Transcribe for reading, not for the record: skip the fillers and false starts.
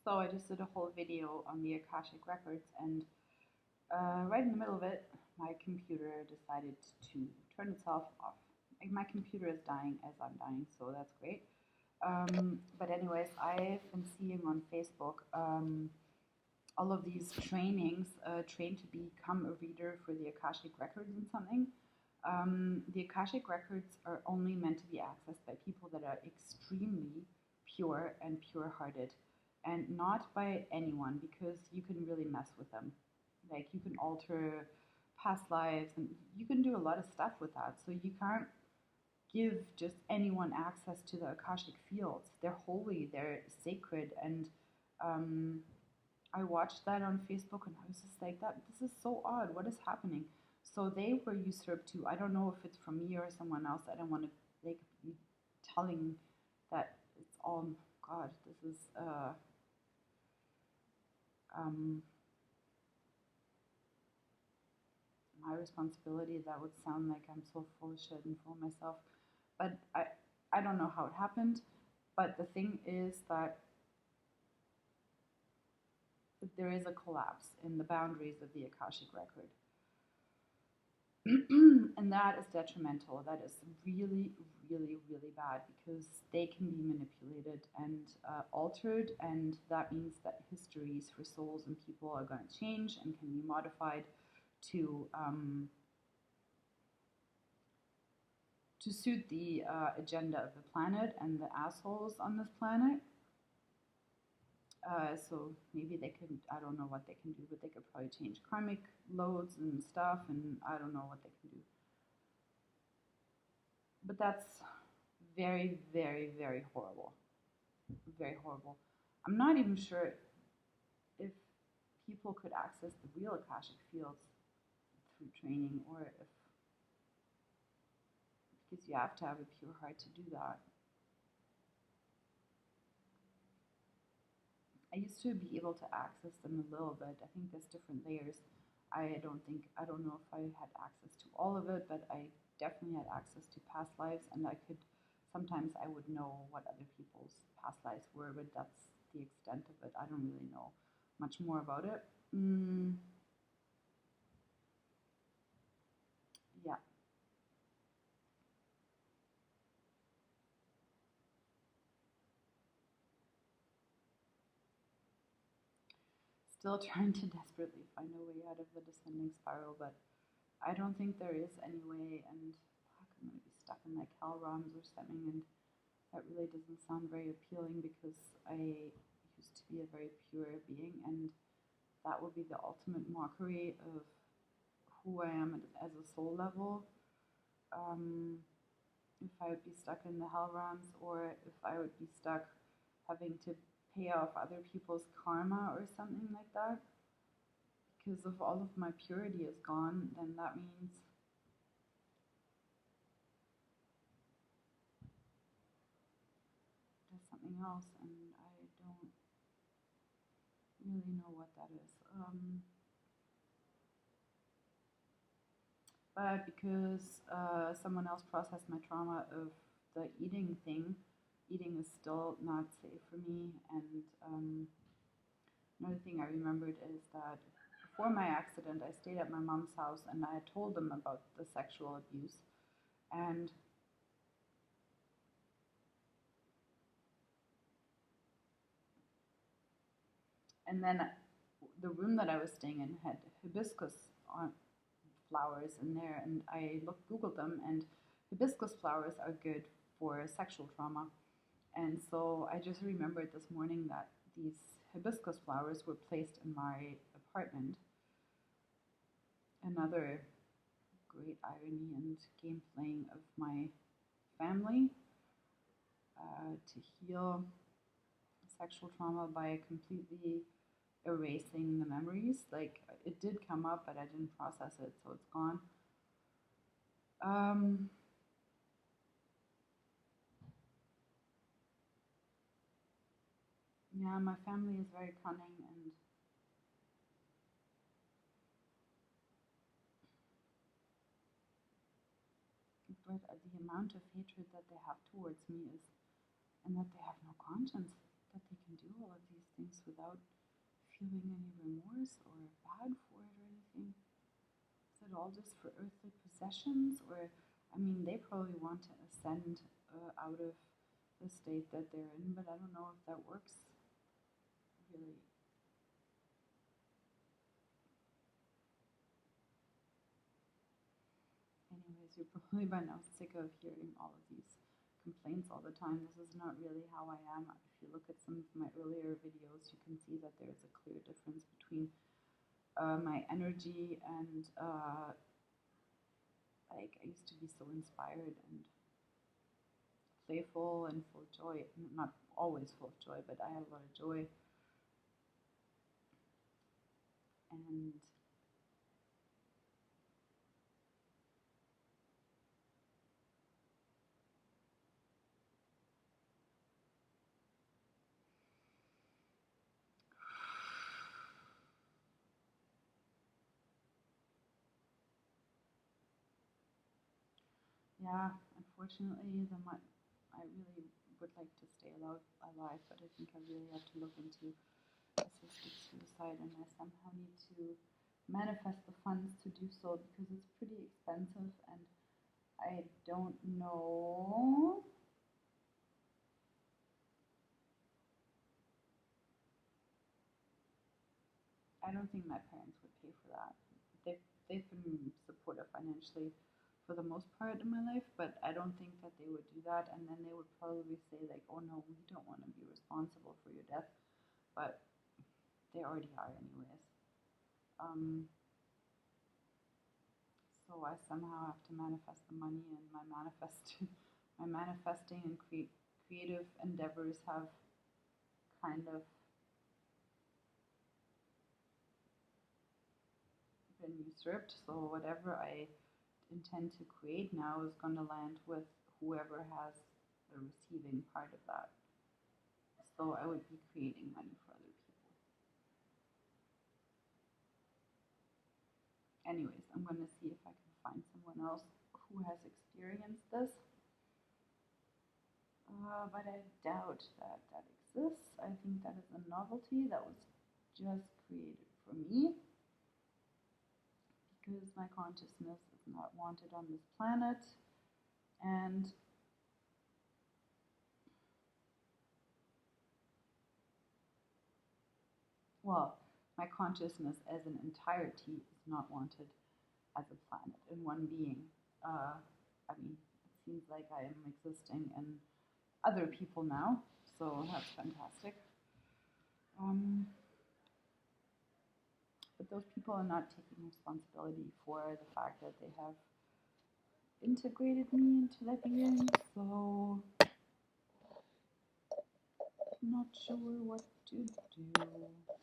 So I just did a whole video on the Akashic Records, and right in the middle of it, my computer decided to turn itself off. Like, my computer is dying as I'm dying, so that's great. But anyways, I've been seeing on Facebook all of these trainings, train to become a reader for the Akashic Records and something. The Akashic Records are only meant to be accessed by people that are extremely pure and pure-hearted, and not by anyone, because you can really mess with them. Like, you can alter past lives, and you can do a lot of stuff with that. So you can't give just anyone access to the Akashic fields. They're holy, they're sacred, and um, I watched that on Facebook, and I was just like, "That this is so odd. What is happening?" So they were usurped too. I don't know if it's from me or someone else. I don't want to like be telling that it's all God. This is um, my responsibility. That would sound like I'm so full of shit and full of myself. But I don't know how it happened. But the thing is that there is a collapse in the boundaries of the Akashic record. And that is detrimental. That is really, really, really bad, because they can be manipulated and altered, and that means that histories for souls and people are going to change and can be modified to suit the agenda of the planet and the assholes on this planet. So maybe they could, I don't know what they can do, but they could probably change karmic loads and stuff, and I don't know what they can do. But that's very, very, very horrible. Very horrible. I'm not even sure if people could access the real Akashic fields through training, or if, because you have to have a pure heart to do that. I used to be able to access them a little bit. I think there's different layers. I don't know if I had access to all of it, but I definitely had access to past lives, and sometimes I would know what other people's past lives were, but that's the extent of it. I don't really know much more about it. Yeah. Still trying to desperately find a way out of the descending spiral, but I don't think there is any way, and fuck, I'm gonna be stuck in like hell realms or something, and that really doesn't sound very appealing, because I used to be a very pure being, and that would be the ultimate mockery of who I am as a soul level. If I would be stuck in the hell realms, or if I would be stuck having to pay off other people's karma or something like that, because if all of my purity is gone, then that means there's something else, and I don't really know what that is. But because someone else processed my trauma of the eating thing, eating is still not safe for me. And another thing I remembered is that before my accident, I stayed at my mom's house, and I had told them about the sexual abuse. And then the room that I was staying in had hibiscus on flowers in there, and I googled them, and hibiscus flowers are good for sexual trauma. And so I just remembered this morning that these hibiscus flowers were placed in my apartment. Another great irony and game playing of my family, to heal sexual trauma by completely erasing the memories. Like, it did come up, but I didn't process it, so it's gone. Yeah, my family is very cunning, and but the amount of hatred that they have towards me is, and that they have no conscience, that they can do all of these things without without feeling any remorse or bad for it or anything? Is it all just for earthly possessions? Or, I mean, they probably want to ascend out of the state that they're in, but I don't know if that works really. Anyways, you're probably by now sick of hearing all of these complaints all the time. This is not really how I am. If you look at some of my earlier videos, you can see that there's a clear difference between my energy and like I used to be so inspired and playful and full of joy. Not always full of joy, but I had a lot of joy. And yeah, unfortunately, I really would like to stay alive, but I think I really have to look into assisted suicide, and I somehow need to manifest the funds to do so because it's pretty expensive, and I don't know. I don't think my parents would pay for that. They've been supportive financially for the most part in my life, but I don't think that they would do that. And then they would probably say like, "Oh no, we don't want to be responsible for your death," but they already are anyways. Um, so I somehow have to manifest the money, and my manifesting and creative endeavors have kind of been usurped. So whatever I intend to create now is going to land with whoever has the receiving part of that. So I would be creating money for other people. Anyways, I'm going to see if I can find someone else who has experienced this. But I doubt that that exists. I think that is a novelty that was just created for me because my consciousness is not wanted on this planet. And well, my consciousness as an entirety is not wanted as a planet in one being. I mean, it seems like I am existing in other people now, so that's fantastic. But those people are not taking responsibility for the fact that they have integrated me into their being, so I'm not sure what to do.